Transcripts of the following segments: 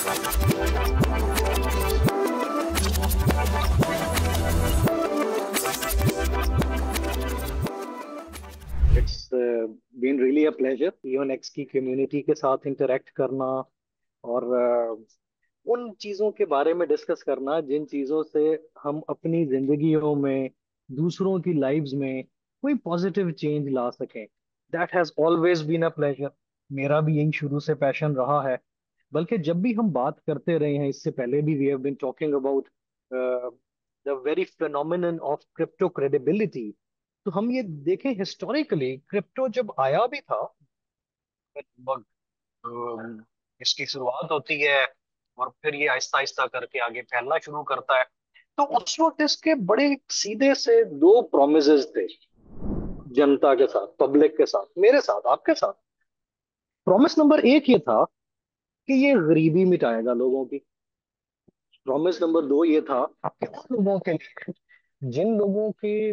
It's been really a pleasure Eonex की community के साथ इंटरेक्ट करना और उन चीजों के बारे में डिस्कस करना जिन चीजों से हम अपनी जिंदगियों में, दूसरों की लाइव्स में कोई पॉजिटिव चेंज ला सकें। That has always been a pleasure. मेरा भी यही शुरू से पैशन रहा है। बल्कि जब भी हम बात करते रहे हैं, इससे पहले भी we have been talking about the very phenomenon of crypto credibility. तो हम ये देखें, हिस्टोरिकली क्रिप्टो जब आया भी था, लगभग इसकी शुरुआत होती है और फिर ये आहिस्ता आहिस्ता करके आगे फैलना शुरू करता है। तो उस वक्त इसके बड़े सीधे से दो प्रोमिसेस थे जनता के साथ, पब्लिक के साथ, मेरे साथ, आपके साथ। प्रॉमिस नंबर एक ये था कि ये गरीबी मिटाएगा लोगों की। प्रॉमिस नंबर दो ये था कि उन लोगों के लिए जिन लोगों के,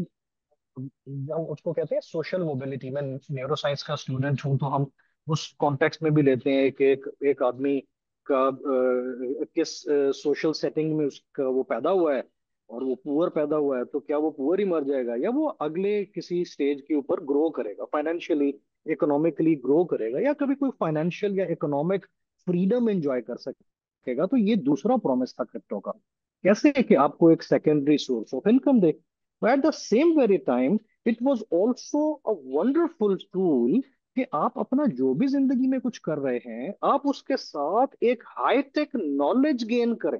हम उसको कहते हैं सोशल मोबिलिटी। मैं न्यूरो साइंस का स्टूडेंट हूं, तो हम उस कॉन्टेक्स्ट में भी लेते हैं कि एक आदमी का किस सोशल सेटिंग में उसका वो पैदा हुआ है, और वो पुअर पैदा हुआ है, तो क्या वो पुअर ही मर जाएगा या वो अगले किसी स्टेज के ऊपर ग्रो करेगा, फाइनेंशियली, इकोनॉमिकली ग्रो करेगा, या कभी कोई फाइनेंशियल या इकोनॉमिक फ्रीडम एंजॉय कर सकेगा। तो ये दूसरा प्रॉमिस था क्रिप्टो का, कैसे कि आपको एक secondary source of income they. But at the same very time, it was also a wonderful tool कि आप अपना जो भी जिंदगी में कुछ कर रहे हैं, आप उसके साथ एक हाई टेक नॉलेज गेन करें।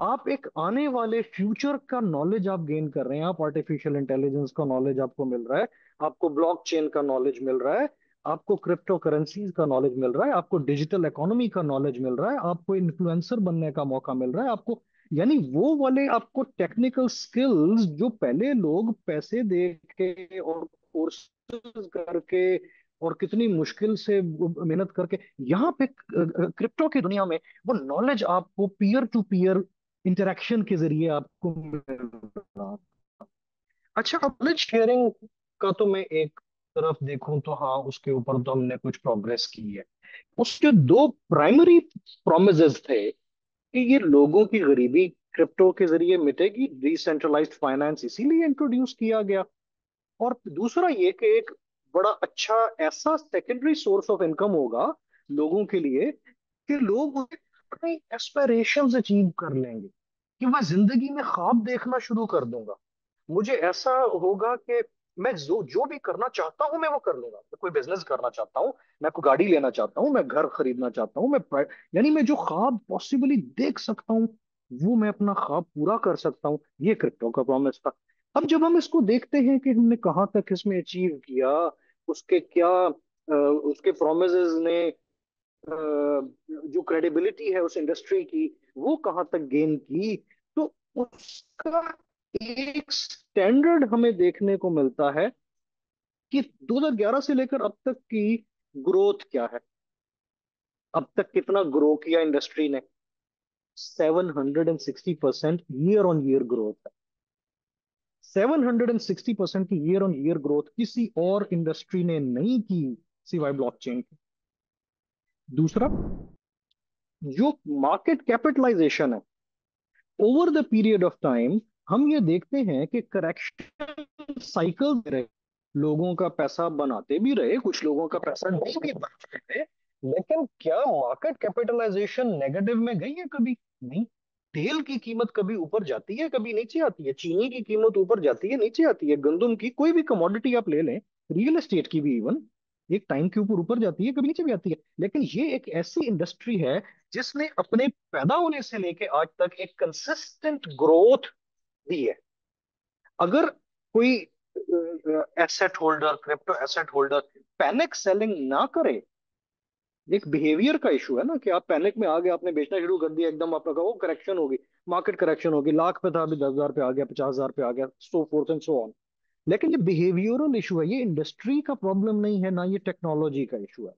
आप एक आने वाले फ्यूचर का नॉलेज आप गेन कर रहे हैं। आप आर्टिफिशियल इंटेलिजेंस का नॉलेज आपको मिल रहा है, आपको ब्लॉकचेन का नॉलेज मिल रहा है, आपको क्रिप्टो करेंसीज का नॉलेज मिल रहा है, आपको डिजिटल इकोनॉमी का नॉलेज मिल रहा है, आपको इन्फ्लुएंसर बनने का मौका मिल रहा है आपको। यानी वो वाले आपको टेक्निकल स्किल्स जो पहले लोग पैसे दे के और कोर्सेज करके और कितनी मुश्किल से मेहनत करके, यहाँ पे क्रिप्टो की दुनिया में वो नॉलेज आपको पीयर टू पीयर इंटरेक्शन के जरिए आपको मिल रहा। अच्छा, अब नॉलेज शेयरिंग का तो मैं एक तरफ देखूं तो हाँ, उसके ऊपर तो हमने कुछ प्रोग्रेस की है। उसके दो प्राइमरी प्रोमिसेस थे कि ये लोगों की गरीबी क्रिप्टो के जरिए मिटेगी, डिसेंट्रलाइज्ड फाइनेंस इसीलिए इंट्रोड्यूस किया गया। और दूसरा ये कि एक बड़ा अच्छा ऐसा सेकेंडरी सोर्स ऑफ इनकम होगा लोगों के लिए कि लोग अपनी एस्पिरेशंस अचीव कर लेंगे, कि मैं जिंदगी में ख्वाब देखना शुरू कर दूंगा। मुझे ऐसा होगा कि मैं जो जो भी करना चाहता हूं मैं वो कर लूंगा। मैं कोई बिजनेस करना चाहता हूं, मैं कोई गाड़ी लेना चाहता हूं, मैं घर खरीदना चाहता हूं, यानी मैं जो ख्वाब पॉसिबली देख सकता हूं, वो मैं अपना ख्वाब पूरा कर सकता हूं। ये क्रिप्टो का प्रॉमिस था। अब जब हम इसको देखते हैं कि हमने कहाँ तक इसमें अचीव किया, उसके क्या उसके प्रोमिसेस ने जो क्रेडिबिलिटी है उस इंडस्ट्री की, वो कहाँ तक गेन की, तो उसका एक स्टैंडर्ड हमें देखने को मिलता है कि 2011 से लेकर अब तक की ग्रोथ क्या है। अब तक कितना ग्रो किया इंडस्ट्री ने? 760% ईयर ऑन ईयर ग्रोथ है। 760% की ईयर ऑन ईयर ग्रोथ किसी और इंडस्ट्री ने नहीं की सिवाय ब्लॉकचेन के। दूसरा, जो मार्केट कैपिटलाइजेशन है over the period of time, हम ये देखते हैं कि करेक्शन साइकिल रहे, लोगों का पैसा बनाते भी रहे, कुछ लोगों का पैसा नहीं भी बनाते थे, लेकिन क्या मार्केट कैपिटलाइजेशन नेगेटिव में गई है? कभी नहीं। तेल की कीमत कभी ऊपर जाती है, कभी नीचे आती है। चीनी की कीमत ऊपर जाती है, नीचे आती है। गंदम की कोई भी कमोडिटी आप ले लें, रियल एस्टेट की भी इवन, एक टाइम के ऊपर ऊपर जाती है, कभी नीचे भी आती है। लेकिन ये एक ऐसी इंडस्ट्री है जिसने अपने पैदा होने से लेके आज तक एक कंसिस्टेंट ग्रोथ दी है। अगर कोई asset holder, crypto asset holder panic selling ना करे, एक बिहेवियर का इशू है ना कि आप पैनिक में आ गए, आपने बेचना शुरू कर दिया, एकदम आपका वो करेक्शन होगी, मार्केट करेक्शन होगी, लाख पे था अभी 10,000 पे आ गया, 50,000 पे आ गया, सो फोर्थ एंड सो ऑन। लेकिन ये बिहेवियरल इशू है, ये इंडस्ट्री का प्रॉब्लम नहीं है, ना ये टेक्नोलॉजी का इशू है।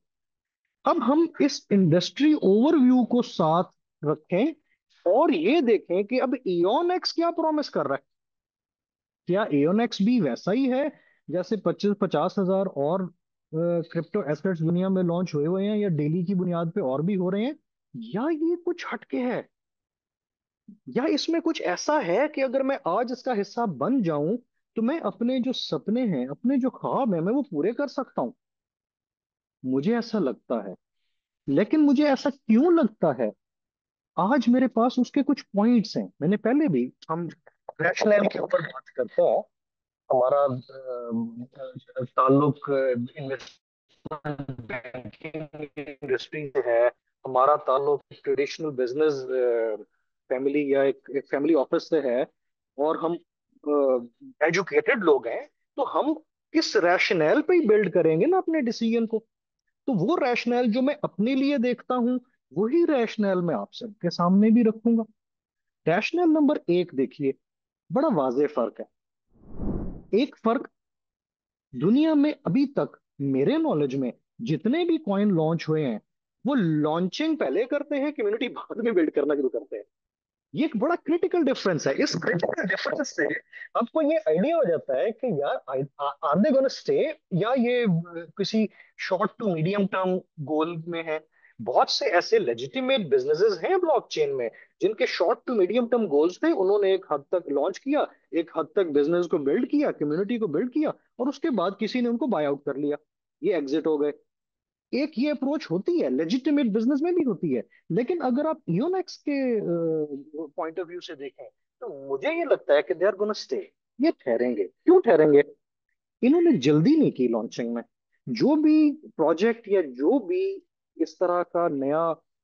अब हम इस इंडस्ट्री ओवरव्यू को साथ रखें और ये देखें कि अब इयोन एक्स क्या प्रॉमिस कर रहा है। क्या इयोन एक्स भी वैसा ही है जैसे 25-50 हजार और क्रिप्टो एसेट्स दुनिया में लॉन्च हुए हुए हैं, या डेली की बुनियाद पे और भी हो रहे हैं? या ये कुछ हटके है, या इसमें कुछ ऐसा है कि अगर मैं आज इसका हिस्सा बन जाऊं तो मैं अपने जो सपने हैं, अपने जो ख्वाब हैं, मैं वो पूरे कर सकता हूं। मुझे ऐसा लगता है। लेकिन मुझे ऐसा क्यों लगता है, आज मेरे पास उसके कुछ पॉइंट्स हैं। मैंने पहले भी, हम रैशनल के ऊपर बात करते हैं, हमारा ताल्लुक बैंकिंग इंडस्ट्री से है, हमारा ताल्लुक ट्रेडिशनल बिजनेस फैमिली या एक फैमिली ऑफिस से है, और हम एजुकेटेड लोग हैं, तो हम किस रैशनल पे ही बिल्ड करेंगे ना अपने डिसीजन को। तो वो रैशनल जो मैं अपने लिए देखता हूँ, वही रैशनल मैं आप सबके सामने भी रखूंगा। रैशनल नंबर एक देखिए, बड़ा वाजे फर्क है। एक फर्क, दुनिया में अभी तक मेरे नॉलेज में जितने भी कॉइन लॉन्च हुए हैं, वो लॉन्चिंग पहले करते हैं, कम्युनिटी बाद में बिल्ड करना शुरू करते हैं। ये एक बड़ा क्रिटिकल डिफरेंस है। इस क्रिटिकल डिफरेंस से आपको ये आइडिया हो जाता है कि यार आर दे गोना स्टे, या ये किसी short to medium term goal में है। बहुत से ऐसे लेजिटिमेट बिजनेसेस हैं ब्लॉकचेन में, जिनके short to medium term goals थे, उन्होंने एक हद तक लॉन्च किया, एक हद तक बिजनेस को बिल्ड किया, कम्युनिटी को बिल्ड किया, और उसके बाद किसी ने उनको बाय आउट कर लिया, ये एग्जिट हो गए। एक ये अप्रोच होती है, लेजिटिमेट बिजनेस में भी होती है। लेकिन अगर आप इयोनेक्स के पॉइंट ऑफ व्यू से देखें, तो मुझे ये लगता है कि दे आर गोना स्टे। ये ठहरेंगे। क्यों ठहरेंगे? इन्होंने जल्दी नहीं की लॉन्चिंग में। जो भी प्रोजेक्ट या जो भी इस तरह का नया,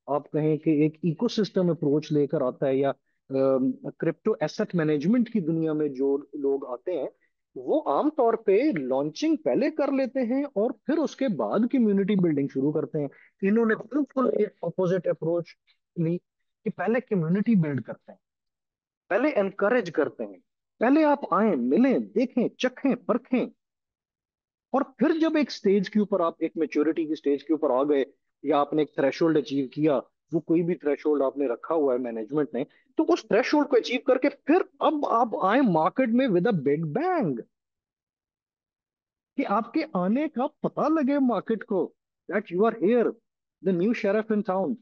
आप कहें कि एक इकोसिस्टम अप्रोच लेकर आता है, या क्रिप्टो एसेट मैनेजमेंट की दुनिया में जो लोग आते हैं, वो आमतौर पे लॉन्चिंग पहले कर लेते हैं और फिर उसके बाद कम्युनिटी बिल्डिंग शुरू करते हैं। इन्होंने बिल्कुल एक अपोजिट अप्रोच ली, कि पहले कम्युनिटी बिल्ड करते हैं, पहले एनकरेज करते हैं, पहले आप आए, मिलें, देखें, चखें, परखें, और फिर जब एक स्टेज के ऊपर, आप एक मेच्योरिटी की स्टेज के ऊपर आ गए, या आपने एक थ्रेशोल्ड अचीव किया, वो कोई भी थ्रेशोल्ड आपने रखा हुआ है मैनेजमेंट ने, तो उस थ्रेशोल्ड को अचीव करके फिर अब आप आए मार्केट में विद अ बिग बैंग, कि आपके आने का पता लगे मार्केट को, that you are here, the new sheriff in town.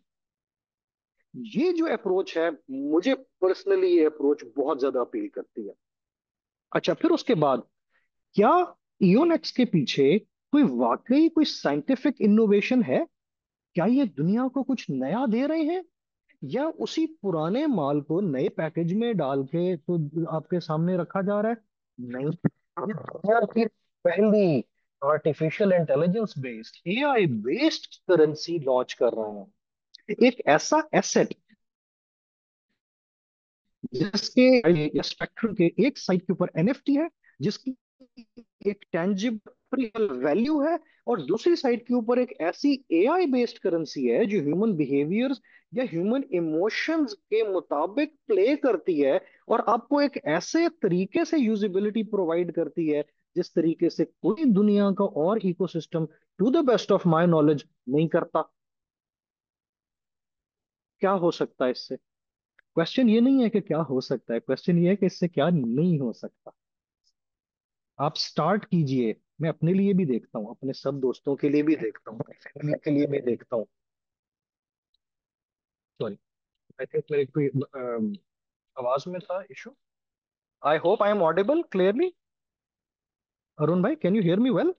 ये जो अप्रोच है, मुझे पर्सनली ये अप्रोच बहुत ज्यादा अपील करती है। अच्छा, फिर उसके बाद, क्या इयोनेक्स के पीछे कोई वाकई कोई साइंटिफिक इनोवेशन है? क्या ये दुनिया को कुछ नया दे रहे हैं, या उसी पुराने माल को नए पैकेज में डाल के तो आपके सामने रखा जा रहा है? नहीं, ये दुनिया की पहली artificial intelligence based, AI based currency launch कर रहे हैं। एक ऐसा एसेट जिसके स्पेक्ट्रम के एक साइड के ऊपर एनएफटी है, जिसकी एक टेंजिबल वैल्यू है, और दूसरी साइड के ऊपर एक ऐसी एआई बेस्ड करेंसी है जो ह्यूमन बिहेवियर्स या ह्यूमन इमोशंस के मुताबिक प्ले करती है, और आपको एक ऐसे तरीके से यूजिबिलिटी प्रोवाइड करती है जिस तरीके से कोई दुनिया का और ecosystem, to the best of my knowledge, नहीं करता। क्या हो सकता है इससे? क्वेश्चन ये नहीं है कि क्या हो सकता है, क्वेश्चन ये है कि इससे क्या नहीं हो सकता। आप स्टार्ट कीजिए। मैं अपने लिए भी देखता हूँ, अपने सब दोस्तों के लिए भी देखता हूँ, फैमिली के लिए भी देखता हूँ। सॉरी, आई थिंक मेरे कोई आवाज में था issue. I hope I am audible clearly. Arun भाई, can you hear me well?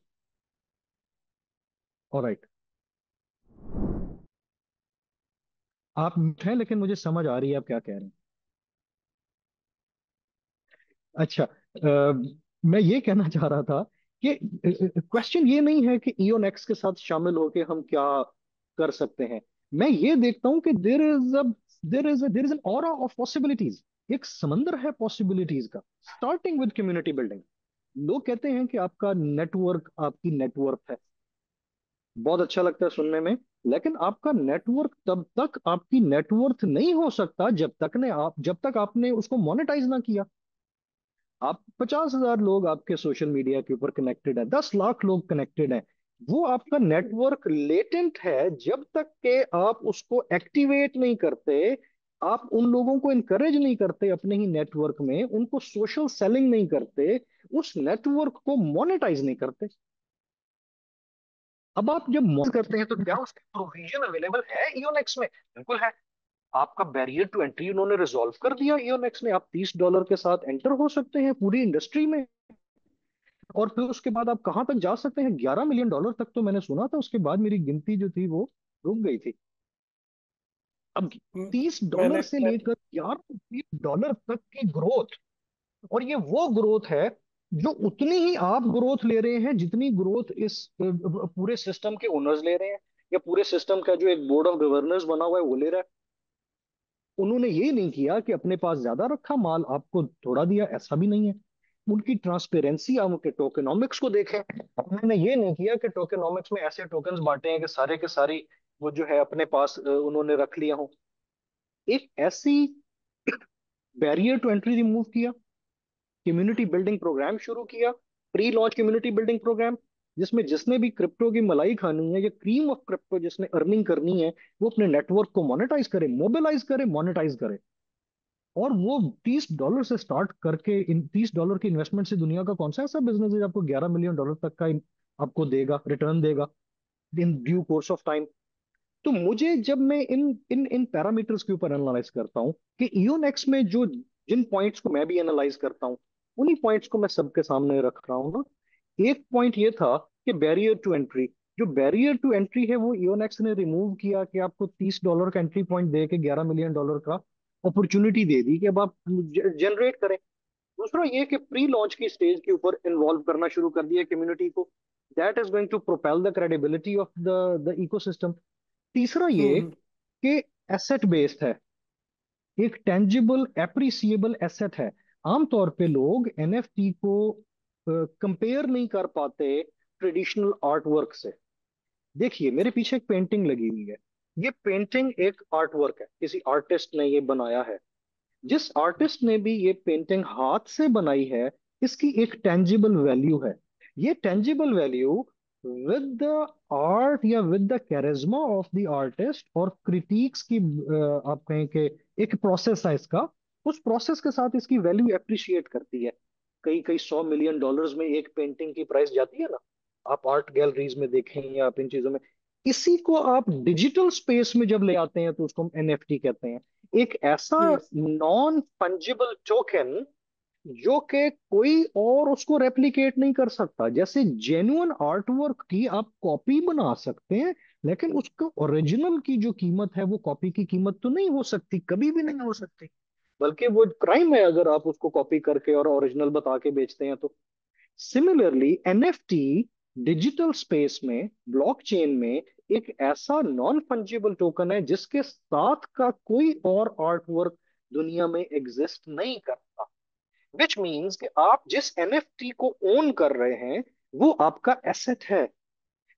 Alright. आप म्यूट हैं, लेकिन मुझे समझ आ रही है आप क्या कह रहे हैं। अच्छा, मैं ये कहना चाह रहा था कि क्वेश्चन ये नहीं है कि इयोन एक्स के साथ शामिल होके हम क्या कर सकते हैं। मैं ये देखता हूँ कि there is an aura of possibilities. एक समंदर है पॉसिबिलिटीज का, स्टार्टिंग विद कम्युनिटी बिल्डिंग। लोग कहते हैं कि आपका नेटवर्क आपकी नेटवर्क है। बहुत अच्छा लगता है सुनने में। लेकिन आपका नेटवर्क तब तक आपकी नेटवर्थ नहीं हो सकता जब तक आपने उसको मोनेटाइज ना किया। आप 50,000 लोग आपके सोशल मीडिया के ऊपर कनेक्टेड है, 10 लाख लोग कनेक्टेड हैं, वो आपका नेटवर्क लेटेंट है। जब तक के आप उसको एक्टिवेट नहीं करते, आप उन लोगों को इनकरेज नहीं करते अपने ही नेटवर्क में, उनको सोशल सेलिंग नहीं करते, उस नेटवर्क को मोनेटाइज नहीं करते, अब आप जब मॉडल करते हैं तो क्या उसके प्रोविजन अवेलेबल है ईओनेक्स में? बिल्कुल है। आपका बैरियर टू एंट्री उन्होंने रिजॉल्व कर दिया ईओनेक्स ने, आप $30 के साथ एंटर हो सकते हैं पूरी इंडस्ट्री में। और फिर उसके बाद आप कहाँ तक जा सकते हैं, $11 मिलियन तक तो मैंने सुना था, उसके बाद मेरी गिनती जो थी वो रुक गई थी। अब तीस मैंने डॉलर से लेकर $11 तक की ग्रोथ, और ये वो ग्रोथ है जो उतनी ही आप ग्रोथ ले रहे हैं जितनी ग्रोथ इस पूरे सिस्टम के ओनर्स ले रहे हैं, या पूरे सिस्टम का जो एक बोर्ड ऑफ गवर्नर्स बना हुआ है वो ले रहा है। उन्होंने ये नहीं किया कि अपने पास ज्यादा रखा माल आपको थोड़ा दिया, ऐसा भी नहीं है। उनकी ट्रांसपेरेंसी, आप उनके टोकेनोमिक्स को देखें। उन्होंने ये नहीं किया कि टोकेनोमिक्स में ऐसे टोकन्स बांटे हैं कि सारे के सारी वो जो है अपने पास उन्होंने रख लिया हो। एक ऐसी बैरियर टू एंट्री रिमूव किया, कम्युनिटी बिल्डिंग प्रोग्राम शुरू किया, pre launch community building program, जिसमें जिसने भी क्रिप्टो की मलाई खानी है या क्रीम ऑफ क्रिप्टो जिसने अर्निंग करनी है, वो अपने नेटवर्क को मोनेटाइज करे, मोबिलाइज करे, मोनेटाइज करे। और वो $30 से स्टार्ट करके, इन $30 की इन्वेस्टमेंट से दुनिया का कौन सा ऐसा बिजनेस है जो आपको $11 मिलियन तक का आपको देगा, रिटर्न देगा in due course of time? तो मुझे जब मैं इन इन इन पैरामीटर्स के ऊपर एनालाइज करता हूँ कि इयोनेक्स में जो जिन पॉइंट्स को मैं भी एनालाइज करता हूँ, उन्हीं पॉइंट्स को मैं सबके सामने रख रहा हूँ ना। एक पॉइंट ये था कि बैरियर टू एंट्री, जो बैरियर टू एंट्री है वो इयोनेक्स ने रिमूव किया कि आपको $30 का एंट्री पॉइंट दे के $11 मिलियन का अपॉर्चुनिटी दे दी कि अब आप जनरेट करें। दूसरा ये कि प्री लॉन्च की स्टेज के ऊपर इन्वॉल्व करना शुरू कर दिया कम्युनिटी को। That is going to propel the credibility of the ecosystem. तीसरा ये हम्म कि एसेट बेस्ड है, एक टेंजिबल एप्रिसिएबल एसेट है। आमतौर पे लोग एनएफटी को कंपेयर नहीं कर पाते ट्रेडिशनल आर्ट वर्क से। देखिए मेरे पीछे एक पेंटिंग लगी हुई है, ये पेंटिंग एक आर्ट वर्क है, किसी आर्टिस्ट ने ये बनाया है। जिस आर्टिस्ट ने भी ये पेंटिंग हाथ से बनाई है, इसकी एक टेंजिबल वैल्यू है। ये tangible value with the art या with the charisma of the artist और क्रिटिक्स की आप कहें कि एक प्रोसेस है इसका, उस प्रोसेस के साथ इसकी वैल्यू एप्रिशिएट करती है। कई कई $100 मिलियन में एक पेंटिंग की प्राइस जाती है ना, आप आर्ट गैलरीज में देखें या आप इन चीजों में। इसी को आप डिजिटल स्पेस में जब ले आते हैं तो उसको हम एनएफटी कहते हैं। एक ऐसा हम्म नॉन फंजिबल टोकन जो कि कोई और उसको रेप्लिकेट नहीं कर सकता। जैसे जेन्युइन आर्टवर्क की आप कॉपी बना सकते हैं, लेकिन उसका ओरिजिनल की जो कीमत है वो कॉपी की कीमत तो नहीं हो सकती, कभी भी नहीं हो सकती। बल्कि वो क्राइम है अगर आप उसको कॉपी करके और ओरिजिनल बता के बेचते हैं तो। सिमिलरली एनएफटी डिजिटल स्पेस में, ब्लॉकचेन में, एक ऐसा नॉन फंजिबल टोकन है जिसके साथ का कोई और आर्ट वर्क दुनिया में एग्जिस्ट नहीं करता। विच मीन्स कि आप जिस एनएफटी को ओन कर रहे हैं वो आपका एसेट है।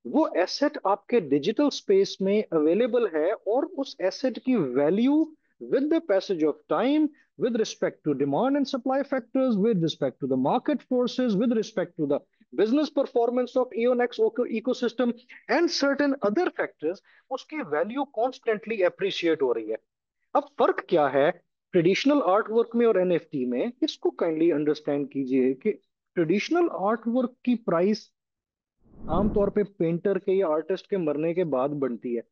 वो एसेट आपके डिजिटल स्पेस में अवेलेबल है, और उस एसेट की value with the passage of time, with respect to demand and supply factors, with respect to the market forces, with respect to the business performance of EONX ecosystem and certain other factors, उसकी value constantly appreciate हो रही है। अब फर्क क्या है traditional art work में और एनएफटी में, इसको काइंडली अंडरस्टैंड कीजिए कि ट्रेडिशनल आर्ट वर्क की प्राइस आमतौर पे पेंटर के या आर्टिस्ट के मरने के बाद बनती है।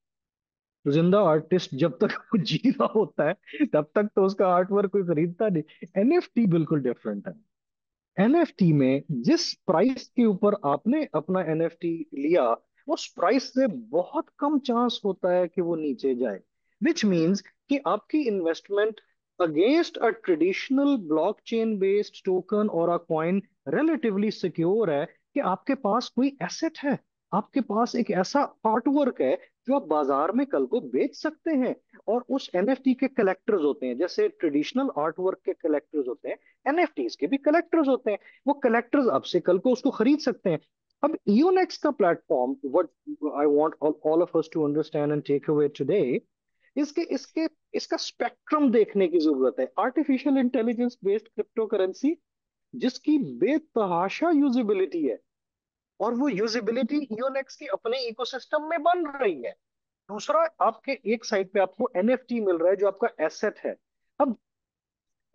तो जिंदा आर्टिस्ट जब तक वो जी रहा होता है तब तक तो उसका आर्ट वर्क कोई खरीदता नहीं। एनएफटी बिल्कुल डिफरेंट है। एनएफटी में जिस प्राइस के ऊपर आपने अपना एनएफटी लिया, उस प्राइस से बहुत कम चांस होता है कि वो नीचे जाए। विच मीन्स कि आपकी investment against a traditional blockchain based token और अ कॉइन रिलेटिवली सिक्योर है कि आपके पास कोई एसेट है, आपके पास एक ऐसा आर्ट वर्क है जो आप बाजार में कल को बेच सकते हैं। और उस एनएफटी के कलेक्टर्स होते हैं, जैसे ट्रेडिशनल आर्ट वर्क के कलेक्टर्स होते हैं, एनएफटीज के भी कलेक्टर्स होते हैं। वो कलेक्टर्स आपसे कल को उसको खरीद सकते हैं। अब इयोनेक्स का platform, what I want all of us to understand and take away today, इसके इसके इसका स्पेक्ट्रम देखने की जरूरत है। Artificial intelligence based cryptocurrency जिसकी बेतहाशा यूजिबिलिटी है, और वो यूजिबिलिटी इयोनेक्स की अपने इकोसिस्टम में बन रही है। दूसरा, आपके एक साइड पे आपको एनएफटी मिल रहा है जो आपका एसेट है। अब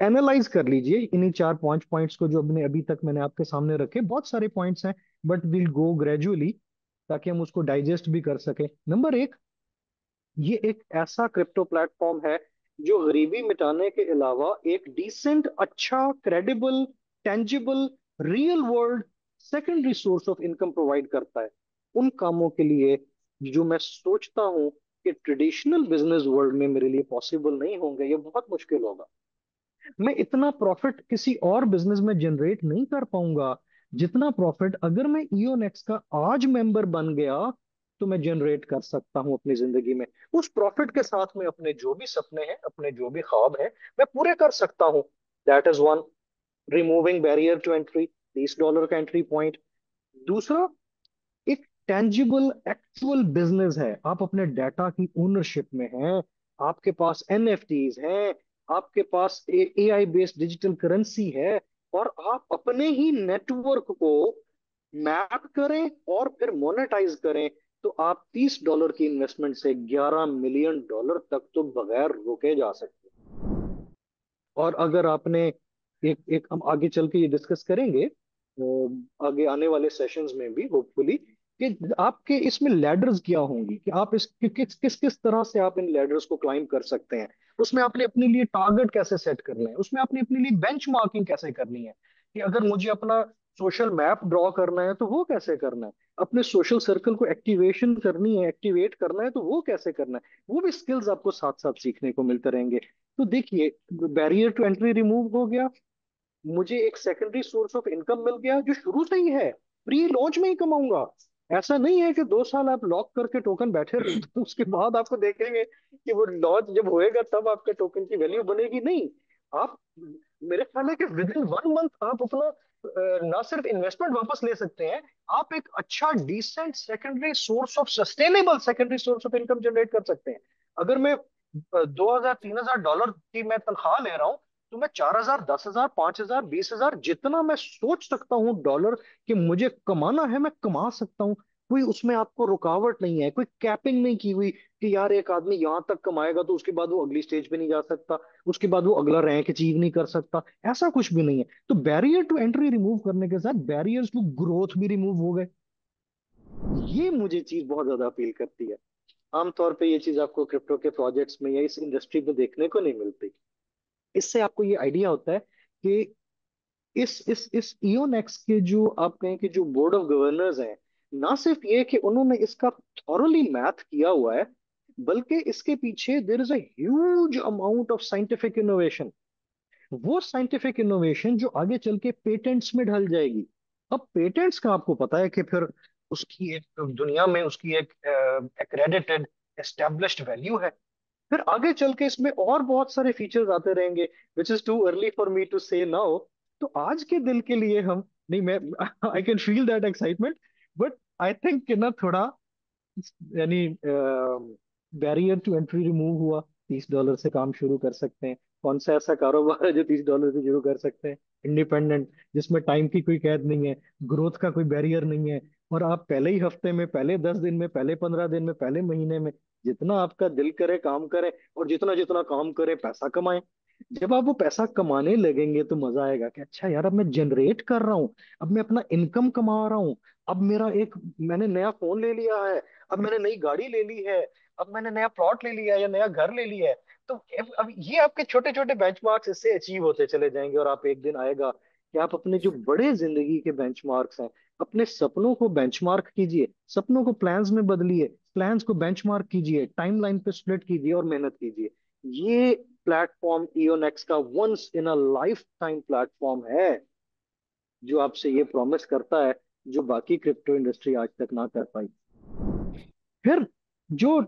एनालाइज कर लीजिए इन्हीं चार पांच पॉइंट्स को जो मैंने अभी तक मैंने आपके सामने रखे, बहुत सारे पॉइंट्स हैं बट विल गो ग्रेजुअली। ताकि हम उसको डाइजेस्ट भी कर सकें। नंबर एक, ये एक ऐसा क्रिप्टो प्लेटफॉर्म है जो गरीबी मिटाने के अलावा एक डिसेंट, अच्छा, credible, tangible, real world secondary source of income provide करता है उन कामों के लिए जो मैं सोचता हूँ कि ट्रेडिशनल बिजनेस वर्ल्ड में मेरे लिए पॉसिबल नहीं होंगे, ये बहुत मुश्किल होगा। मैं इतना प्रॉफिट किसी और बिजनेस में जनरेट नहीं कर पाऊंगा जितना प्रॉफिट अगर मैं ईओनेक्स का आज मेंबर बन गया तो मैं जनरेट कर सकता हूं अपनी जिंदगी में। उस प्रॉफिट के साथ में अपने जो भी सपने हैं, अपने जो भी ख्वाब हैं, मैं पूरे कर सकता हूं। That is one, removing barrier to entry, $30 का एंट्री पॉइंट। दूसरा, एक टेंजिबल एक्चुअल बिजनेस है, आप अपने डाटा की ओनरशिप में हैं, आपके पास एनएफटीज हैं, आपके पास एआई बेस्ड डिजिटल करेंसी है, और आप अपने ही नेटवर्क को मैप करें और फिर मोनेटाइज करें, तो आप $30 की इन्वेस्टमेंट से $11 मिलियन तक तो बगैर रुके जा सकते हैं। और अगर आपने एक एक हम आगे चल के ये डिस्कस करेंगे, आगे आने वाले सेशंस में भी होपफुली, कि आपके इसमें लैडर्स क्या होंगी, कि आप इस किस किस किस तरह से आप इन लैडर्स को क्लाइंब कर सकते हैं। उसमें आपने अपने लिए टारगेट कैसे सेट करना है, उसमें आपने अपने लिए बेंचमार्किंग कैसे करनी है, कि अगर मुझे अपना सोशल मैप ड्रॉ करना है तो वो कैसे करना है, अपने सोशल सर्कल को एक्टिवेशन करनी है, एक्टिवेट करना है तो वो कैसे करना है। वो भी स्किल्स आपको साथ साथ सीखने को मिलते रहेंगे। तो देखिए, बैरियर टू एंट्री रिमूव हो गया, मुझे एक सेकेंडरी सोर्स ऑफ इनकम मिल गया जो शुरू से ही है, प्री लॉन्च में ही कमाऊंगा। ऐसा नहीं है कि 2 साल आप लॉक करके टोकन बैठे रहो तो उसके बाद आपको देखेंगे कि वो लॉन्च जब होएगा तब आपके टोकन की वैल्यू बनेगी, नहीं। आप, मेरे ख्याल है कि विद इन 1 मंथ आप अपना ना सिर्फ इन्वेस्टमेंट वापस ले सकते हैं, आप एक अच्छा decent secondary source of, sustainable secondary source of income generate कर सकते हैं। अगर मैं 2,000 3,000 डॉलर की मैं तनख्वाह ले रहा हूँ, तो मैं 4,000 10,000 5,000 20,000 जितना मैं सोच सकता हूँ डॉलर कि मुझे कमाना है, मैं कमा सकता हूँ। कोई उसमें आपको रुकावट नहीं है, कोई कैपिंग नहीं की हुई कि यार एक आदमी यहां तक कमाएगा तो उसके बाद वो अगली स्टेज पे नहीं जा सकता, उसके बाद वो अगला रैंक अचीव नहीं कर सकता। ऐसा कुछ भी नहीं है। तो बैरियर टू एंट्री रिमूव करने के साथ बैरियर्स टू ग्रोथ भी रिमूव हो गए। ये मुझे चीज बहुत ज्यादा अपील करती है। आमतौर पे ये चीज आपको क्रिप्टो के प्रोजेक्ट्स में या इस इंडस्ट्री में देखने को नहीं मिलती। इससे आपको ये आइडिया होता है कि इस इयोनेक्स के जो आप कहें कि जो बोर्ड ऑफ गवर्नर्स हैं, ना सिर्फ ये कि उन्होंने इसका थॉरली मैथ किया हुआ है, बल्कि इसके पीछे there is a huge amount of scientific innovation. वो साइंटिफिक इनोवेशन जो आगे चल के पेटेंट्स में ढल जाएगी। अब पेटेंट्स का आपको पता है कि फिर उसकी एक दुनिया में उसकी एक एक्रेडिटेड एस्टेब्लिश्ड वैल्यू है। फिर आगे चल के इसमें और बहुत सारे फीचर्स आते रहेंगे, which is too early for me to say now. तो आज के दिल के लिए हम नहीं, मैं I can feel that excitement, but I think ना थोड़ा, यानी बैरियर टू एंट्री रिमूव हुआ, $30 से काम शुरू कर सकते हैं। कौन सा ऐसा कारोबार है जो $30 से शुरू कर सकते हैं, इंडिपेंडेंट, जिसमें टाइम की कोई कैद नहीं है, ग्रोथ का कोई बैरियर नहीं है, और आप पहले ही हफ्ते में, पहले 10 दिन में, पहले 15 दिन में, पहले महीने में जितना आपका दिल करे काम करें, और जितना जितना काम करें पैसा कमाएं। जब आप वो पैसा कमाने लगेंगे तो मजा आएगा कि अच्छा यार, अब मैं जनरेट कर रहा हूँ, अब मैं अपना इनकम कमा रहा हूँ, अब मेरा एक, मैंने नया फोन ले लिया है, अब मैंने नई गाड़ी ले ली है, अब मैंने नया प्लॉट ले लिया है या नया घर ले लिया है। तो अब ये आपके छोटे छोटे बेंचमार्क्स इससे अचीव होते चले जाएंगे, और आप एक दिन आएगा कि आप अपने जो बड़े जिंदगी के बेंचमार्क्स हैं, अपने सपनों को बेंचमार्क कीजिए, सपनों को प्लान्स में बदलिए, प्लान्स को बेंचमार्क कीजिए, टाइमलाइन पे स्प्लिट कीजिए और मेहनत कीजिए। ये प्लेटफॉर्म इयोनेक्स का once in a lifetime platform है, जो आपसे ये प्रॉमिस करता है जो बाकी क्रिप्टो इंडस्ट्री आज तक ना कर पाई। फिर जो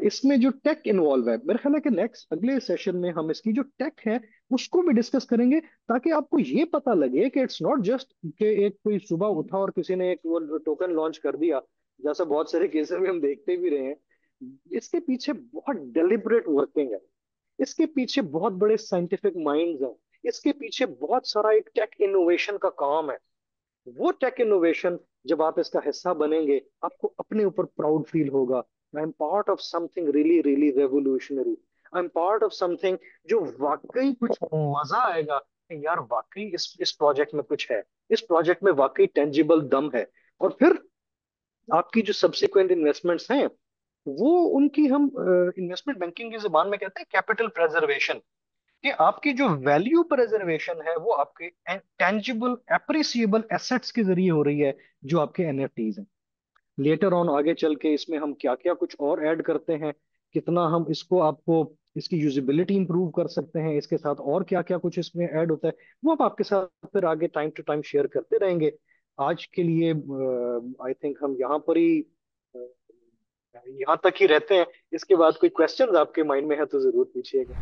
इसमें जो टेक इन्वॉल्व है, मेरे ख्याल है कि नेक्स्ट अगले सेशन में हम इसकी जो टेक है उसको भी डिस्कस करेंगे, ताकि आपको ये पता लगे कि इट्स नॉट जस्ट कि एक कोई सुबह उठा और किसी ने एक वो टोकन लॉन्च कर दिया, जैसा बहुत सारे केसेस में हम देखते भी रहे हैं। इसके पीछे बहुत डेलिब्रेट वर्किंग है, इसके पीछे बहुत बड़े साइंटिफिक माइंड्स हैं, इसके पीछे बहुत सारा एक टेक इनोवेशन का काम है। वो टेक इनोवेशन, जब आप इसका हिस्सा बनेंगे आपको अपने ऊपर प्राउड फील होगा। I am part of something really really revolutionary, I am part of something जो वाकई कुछ मजा आएगा कि यार वाकई इस प्रोजेक्ट में कुछ है, इस प्रोजेक्ट में वाकई टेंजिबल दम है। और फिर आपकी जो सब्सिक्वेंट इन्वेस्टमेंट्स हैं वो, उनकी हम इन्वेस्टमेंट बैंकिंग की जुबान में कहते हैं कैपिटल प्रेजर्वेशन, कि आपकी जो वैल्यू प्रेजर्वेशन है वो आपके टेंजिबल एप्रिसिएबल एसेट्स के जरिए हो रही है, जो आपके एनएफटीज हैं। लेटर ऑन आगे चल के इसमें हम क्या क्या कुछ और ऐड करते हैं, कितना हम इसको आपको इसकी यूजिबिलिटी इंप्रूव कर सकते हैं, इसके साथ और क्या क्या कुछ इसमें ऐड होता है, वो हम आपके साथ फिर आगे टाइम टू टाइम शेयर करते रहेंगे। आज के लिए आई थिंक हम यहाँ पर ही यहाँ तक ही रहते हैं। इसके बाद कोई क्वेश्चंस आपके माइंड में है तो जरूर पूछिएगा।